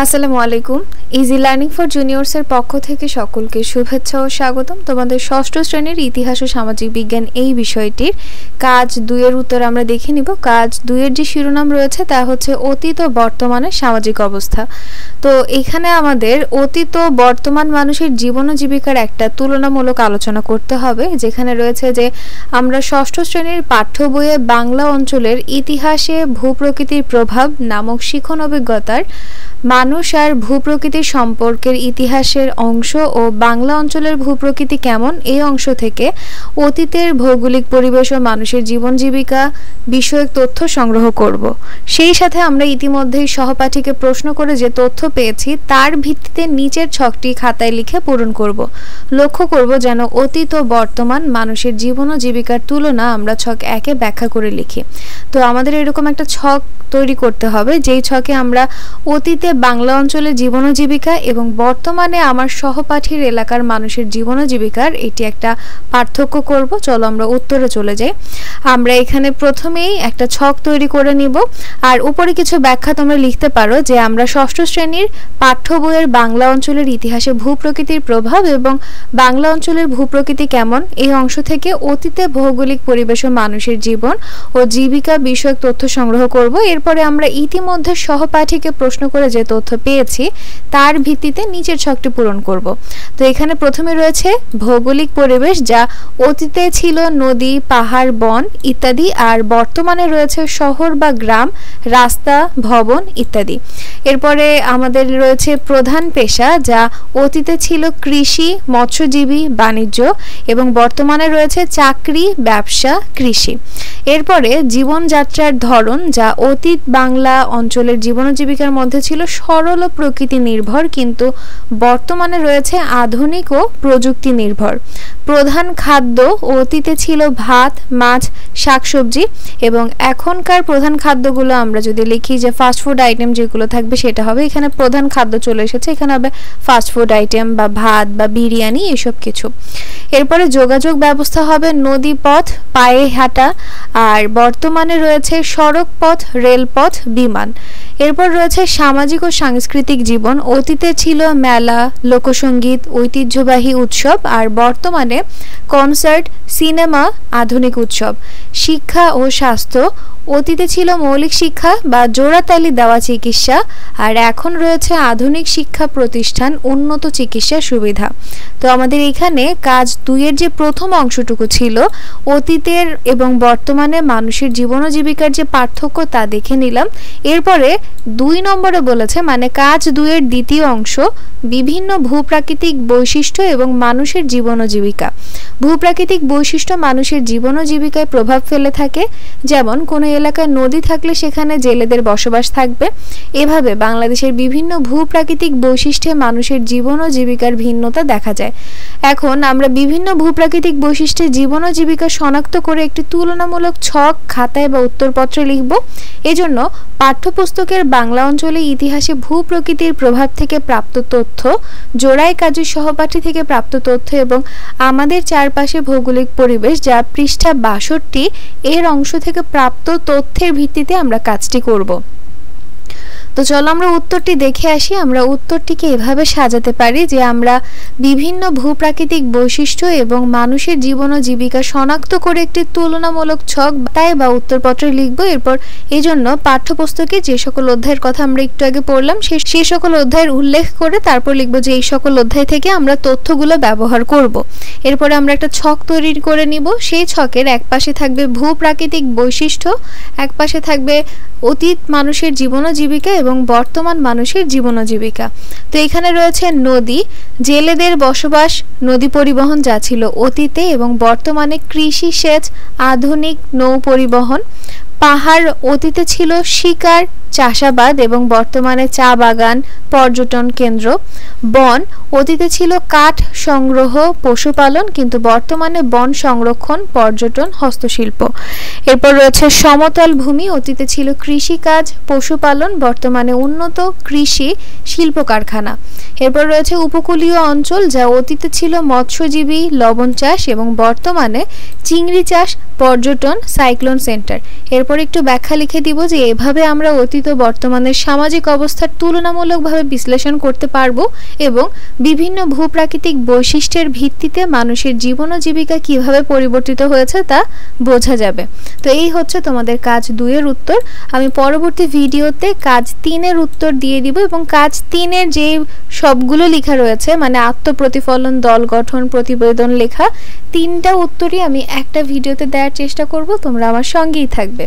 আসসালামু আলাইকুম। Easy learning for জুনিয়র্সের পক্ষ থেকে সকলকে শুভেচ্ছা ও স্বাগতম। তোমাদের ষষ্ঠ শ্রেণীর ইতিহাস ও সামাজিক বিজ্ঞান এই বিষয়টির কাজ 2 এর উত্তর আমরা দেখে নিব। কাজ 2 এর যে শিরোনাম রয়েছে তা হচ্ছে অতীত ও বর্তমানের সামাজিক অবস্থা। তো এখানে আমাদের অতীত ও বর্তমান মানুষের জীবন ও জীবিকার একটা তুলনামূলক আলোচনা করতে হবে, যেখানে রয়েছে যে আমরা ষষ্ঠ শ্রেণীর পাঠ্য বইয়ে বাংলা অঞ্চলের ইতিহাসে ভূপ্রকৃতির প্রভাব নামক শিখন অভিজ্ঞতার মানুষ আর ভূপ্রকৃতির সম্পর্কের ইতিহাসের অংশ ও বাংলা অঞ্চলের ভূপ্রকৃতি কেমন এই অংশ থেকে অতীতের ভৌগোলিক পরিবেশ ও মানুষের জীবন জীবিকা বিষয়ক তথ্য সংগ্রহ করব। সেই সাথে আমরা ইতিমধ্যেই সহপাঠীকে প্রশ্ন করে যে তথ্য পেয়েছি তার ভিত্তিতে নিচের ছকটি খাতায় লিখে পূরণ করব। লক্ষ্য করব যেন অতীত ও বর্তমান মানুষের জীবন ও জীবিকার তুলনা আমরা ছক 1-এ ব্যাখ্যা করে লিখি। তো আমাদের এরকম একটা ছক তৈরি করতে হবে, যেই ছকে আমরা অতীতে বাংলা অঞ্চলের জীবন ও জীবিকা এবং বর্তমানে আমার সহপাঠীর এলাকার মানুষের জীবন ও জীবিকার এটি একটা পার্থক্য করব। চলো আমরা উত্তরে চলে যাই। আমরা এখানে প্রথমেই একটা ছক তৈরি করে নিব, আর উপরে কিছু ব্যাখ্যা তোমরা লিখতে পারো যে আমরা ষষ্ঠ শ্রেণীর পাঠ্য বইয়ের বাংলা অঞ্চলের ইতিহাসে ভূপ্রকৃতির প্রভাব এবং বাংলা অঞ্চলের ভূপ্রকৃতি কেমন এই অংশ থেকে অতীতে ভৌগোলিক পরিবেশ ও মানুষের জীবন ও জীবিকা বিষয়ক তথ্য সংগ্রহ করব। এরপরে আমরা ইতিমধ্যে সহপাঠীকে প্রশ্ন করে যে তথ্য পেয়েছি তার ভিত্তিতে নিচের ছকটি পূরণ করব। তো এখানে প্রথমে রয়েছে ভৌগোলিক পরিবেশ, যা অতীতে ছিল নদী, পাহাড়, বন ইত্যাদি, আর বর্তমানে রয়েছে শহর বা গ্রাম, রাস্তা, ভবন ইত্যাদি। এরপরে আমাদের রয়েছে প্রধান পেশা, যা অতীতে ছিল কৃষি, মৎস্যজীবী, বাণিজ্য এবং বর্তমানে রয়েছে চাকরি, ব্যবসা, কৃষি। এরপরে জীবনযাত্রার ধরন, যা অতীত বাংলা অঞ্চলের জীবন জীবিকার মধ্যে ছিল সরল ও প্রকৃতি নির্ভর, কিন্তু বর্তমানে রয়েছে আধুনিক ও প্রযুক্তি নির্ভর। প্রধান খাদ্য অতীতে ছিল ভাত, মাছ, শাকসবজি এবং এখনকার প্রধান খাদ্যগুলো আমরা যদি লিখি যে ফাস্টফুড আইটেম যেগুলো থাকবে সেটা হবে, এখানে প্রধান খাদ্য চলে এসেছে, এখানে হবে ফাস্টফুড আইটেম বা ভাত বা বিরিয়ানি এসব কিছু। এরপরে যোগাযোগ ব্যবস্থা হবে নদী পথ, পায়ে হাঁটা, আর বর্তমানে রয়েছে সড়ক পথ, রেলপথ, বিমান। এরপর রয়েছে সামাজিক ও সাংস্কৃতিক জীবন, অতীতে ছিল মেলা, লোকসঙ্গীত, ঐতিহ্যবাহী উৎসব, আর বর্তমানে কনসার্ট, সিনেমা, আধুনিক উৎসব। শিক্ষা ও স্বাস্থ্য, অতীতে ছিল মৌলিক শিক্ষা বা জোড়াতালি দেওয়া চিকিৎসা, আর এখন রয়েছে আধুনিক শিক্ষা প্রতিষ্ঠান, উন্নত চিকিৎসা সুবিধা। তো আমাদের এখানে কাজ 2 এর যে প্রথম অংশটুকু ছিল অতীতের এবং বর্তমানে মানুষের জীবন ও জীবিকার যে পার্থক্য তা দেখে নিলাম। এরপরে 2 নম্বরে বলেছে, মানে কাজ 2 এর দ্বিতীয় অংশ বিভিন্ন ভূপ্রাকৃতিক বৈশিষ্ট্য এবং মানুষের জীবন ও জীবিকা। ভূপ্রাকৃতিক বৈশিষ্ট্য মানুষের জীবন ও জীবিকায় প্রভাব ফেলে থাকে, যেমন কোনো এলাকায় নদী থাকলে সেখানে জেলেদের বসবাস থাকবে। এভাবে বাংলাদেশের বিভিন্ন ভূপ্রাকৃতিক বৈশিষ্ট্যে মানুষের জীবন ও জীবিকার ভিন্নতা দেখা যায়। এখন আমরা বিভিন্ন ভূপ্রাকৃতিক বৈশিষ্ট্যে জীবন ও জীবিকা শনাক্ত করে একটি তুলনামূলক ছক খাতায় বা উত্তরপত্রে লিখব। এজন্য পাঠ্যপুস্তকের বাংলা অঞ্চলে ইতিহাসে ভূপ্রকৃতির প্রভাব থেকে প্রাপ্ত তথ্য, জোড়াই কাজের সহপাঠী থেকে প্রাপ্ত তথ্য এবং আমাদের চারপাশে ভৌগোলিক পরিবেশ, যা পৃষ্ঠা 62 এর অংশ থেকে প্রাপ্ত তথ্যের ভিত্তিতে আমরা কাজটি করব। তো চলো আমরা উত্তরটি দেখে আসি। আমরা উত্তরটিকে এভাবে সাজাতে পারি যে আমরা বিভিন্ন ভূপ্রাকৃতিক বৈশিষ্ট্য এবং মানুষের জীবন ও জীবিকা শনাক্ত করে একটি তুলনামূলক ছক তাই বা উত্তরপত্রে লিখব। এরপর এই জন্য পাঠ্যপুস্তকে যে সকল অধ্যায়ের কথা আমরা একটু আগে পড়লাম সেই সকল অধ্যায়ের উল্লেখ করে তারপর লিখব যে এই সকল অধ্যায় থেকে আমরা তথ্যগুলো ব্যবহার করব। এরপরে আমরা একটা ছক তৈরি করে নিব। সেই ছকের এক পাশে থাকবে ভূপ্রাকৃতিক বৈশিষ্ট্য, এক পাশে থাকবে অতীত মানুষের জীবন ও জীবিকা এবং বর্তমান মানুষের জীবন ও জীবিকা। তো এখানে রয়েছে নদী, জেলেদের বসবাস, নদী পরিবহন যা ছিল অতীতে এবং বর্তমানে কৃষি, সেচ, আধুনিক নৌ পরিবহন। পাহাড়, অতীতে ছিল শিকার, চাষাবাদ এবং বর্তমানে চা বাগান, পর্যটন কেন্দ্র। বন, অতীতে ছিল কাঠ সংগ্রহ, পশুপালন, কিন্তু বর্তমানে বন সংরক্ষণ, পর্যটন, হস্তশিল্প। এরপর রয়েছে সমতল ভূমি, অতীতে ছিল কৃষিকাজ, পশুপালন, বর্তমানে উন্নত কৃষি, শিল্প কারখানা। এরপর রয়েছে উপকূলীয় অঞ্চল, যা অতীতে ছিল মৎস্যজীবী, লবণ চাষ এবং বর্তমানে চিংড়ি চাষ, পর্যটন, সাইক্লোন সেন্টার। এরপর এরপর একটু ব্যাখ্যা লিখে দিব যে এভাবে আমরা অতীত বর্তমানের সামাজিক অবস্থার তুলনামূলকভাবে বিশ্লেষণ করতে পারবো এবং বিভিন্ন ভূপ্রাকৃতিক বৈশিষ্ট্যের ভিত্তিতে মানুষের জীবন ও জীবিকা কিভাবে পরিবর্তিত হয়েছে তা বোঝা যাবে। তো এই হচ্ছে তোমাদের কাজ 2 এর উত্তর। আমি পরবর্তী ভিডিওতে কাজ 3 এর উত্তর দিয়ে দিব এবং কাজ 3 এর যে সবগুলো লেখা রয়েছে মানে আত্মপ্রতিফলন, দল গঠন, প্রতিবেদন লেখা, 3টা উত্তরই আমি একটা ভিডিওতে দেওয়ার চেষ্টা করব। তোমরা আমার সঙ্গেই থাকবে।